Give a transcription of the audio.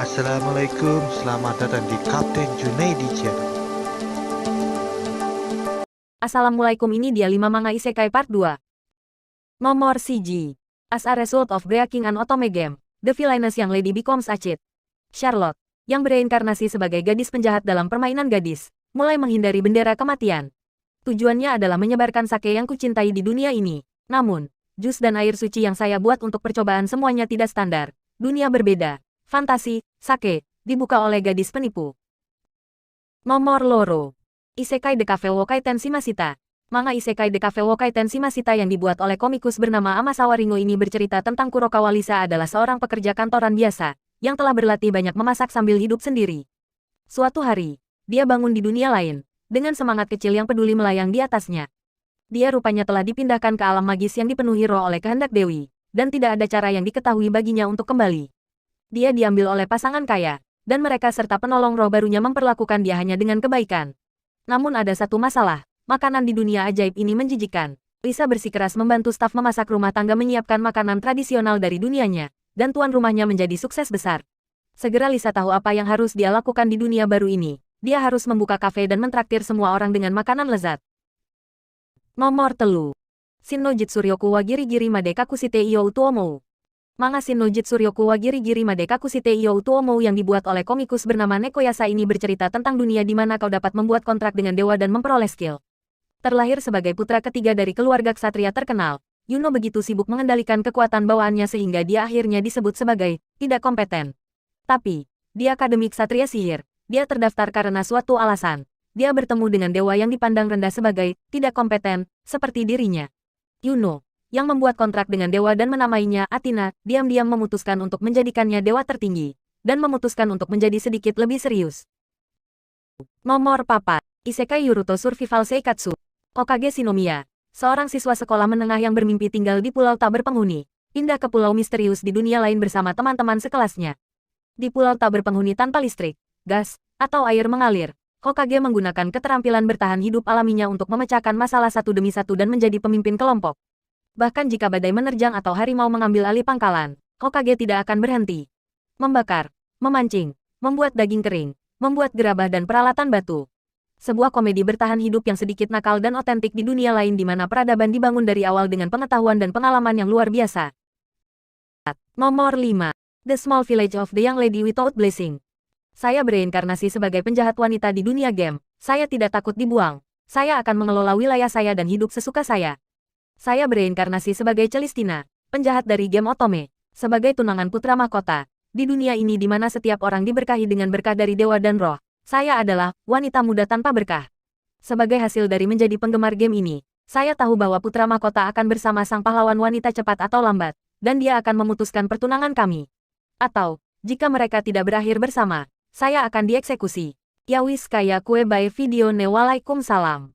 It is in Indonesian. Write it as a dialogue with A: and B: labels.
A: Assalamualaikum, selamat datang di Kapten Junaidi Channel.
B: Assalamualaikum, ini dia 5 manga isekai part 2. Nomor CG. As a result of breaking an otome game, the villainous young lady becomes a cheat. Charlotte, yang bereinkarnasi sebagai gadis penjahat dalam permainan gadis, mulai menghindari bendera kematian. Tujuannya adalah menyebarkan sake yang kucintai di dunia ini. Namun, jus dan air suci yang saya buat untuk percobaan semuanya tidak standar. Dunia berbeda. Fantasi, sake, dibuka oleh gadis penipu. Nomor loro. Isekai The Cafe Wokai Tenshimashita. Manga Isekai The Cafe Wokai Tenshimashita yang dibuat oleh komikus bernama Amasawa Ringo ini bercerita tentang Kurokawa Lisa adalah seorang pekerja kantoran biasa, yang telah berlatih banyak memasak sambil hidup sendiri. Suatu hari, dia bangun di dunia lain, dengan semangat kecil yang peduli melayang di atasnya. Dia rupanya telah dipindahkan ke alam magis yang dipenuhi roh oleh kehendak Dewi, dan tidak ada cara yang diketahui baginya untuk kembali. Dia diambil oleh pasangan kaya, dan mereka serta penolong roh barunya memperlakukan dia hanya dengan kebaikan. Namun ada satu masalah, makanan di dunia ajaib ini menjijikkan. Lisa bersikeras membantu staf memasak rumah tangga menyiapkan makanan tradisional dari dunianya, dan tuan rumahnya menjadi sukses besar. Segera Lisa tahu apa yang harus dia lakukan di dunia baru ini. Dia harus membuka kafe dan mentraktir semua orang dengan makanan lezat. Nomor telu. Shin no Jitsuryoku wa Giri-giri Madekakushite iyo Utuomou. Manga Shin no Jitsuryoku wa Giri-giri Madekakushite iyo Utuomou yang dibuat oleh komikus bernama Nekoyasa ini bercerita tentang dunia di mana kau dapat membuat kontrak dengan dewa dan memperoleh skill. Terlahir sebagai putra ketiga dari keluarga ksatria terkenal, Yuno begitu sibuk mengendalikan kekuatan bawaannya sehingga dia akhirnya disebut sebagai tidak kompeten. Tapi, di Akademi Ksatria Sihir, dia terdaftar karena suatu alasan. Dia bertemu dengan dewa yang dipandang rendah sebagai tidak kompeten, seperti dirinya. Yuno, yang membuat kontrak dengan dewa dan menamainya Athena, diam-diam memutuskan untuk menjadikannya dewa tertinggi, dan memutuskan untuk menjadi sedikit lebih serius. Nomor 4. Isekai Yuruto Survival Seikatsu. Hokage Shinomiya, seorang siswa sekolah menengah yang bermimpi tinggal di pulau tak berpenghuni, pindah ke pulau misterius di dunia lain bersama teman-teman sekelasnya. Di pulau tak berpenghuni tanpa listrik, gas, atau air mengalir, Hokage menggunakan keterampilan bertahan hidup alaminya untuk memecahkan masalah satu demi satu dan menjadi pemimpin kelompok. Bahkan jika badai menerjang atau harimau mengambil alih pangkalan, Hokage tidak akan berhenti. Membakar, memancing, membuat daging kering, membuat gerabah dan peralatan batu. Sebuah komedi bertahan hidup yang sedikit nakal dan otentik di dunia lain di mana peradaban dibangun dari awal dengan pengetahuan dan pengalaman yang luar biasa. Nomor 5. The Small Village of the Young Lady Without Blessing. Saya bereinkarnasi sebagai penjahat wanita di dunia game. Saya tidak takut dibuang. Saya akan mengelola wilayah saya dan hidup sesuka saya. Saya bereinkarnasi sebagai Celestina, penjahat dari game otome, sebagai tunangan putra mahkota. Di dunia ini di mana setiap orang diberkahi dengan berkah dari dewa dan roh, saya adalah wanita muda tanpa berkah. Sebagai hasil dari menjadi penggemar game ini, saya tahu bahwa putra mahkota akan bersama sang pahlawan wanita cepat atau lambat, dan dia akan memutuskan pertunangan kami. Atau, jika mereka tidak berakhir bersama, saya akan dieksekusi. Yawis kaya kue by video ne. Waalaikumsalam.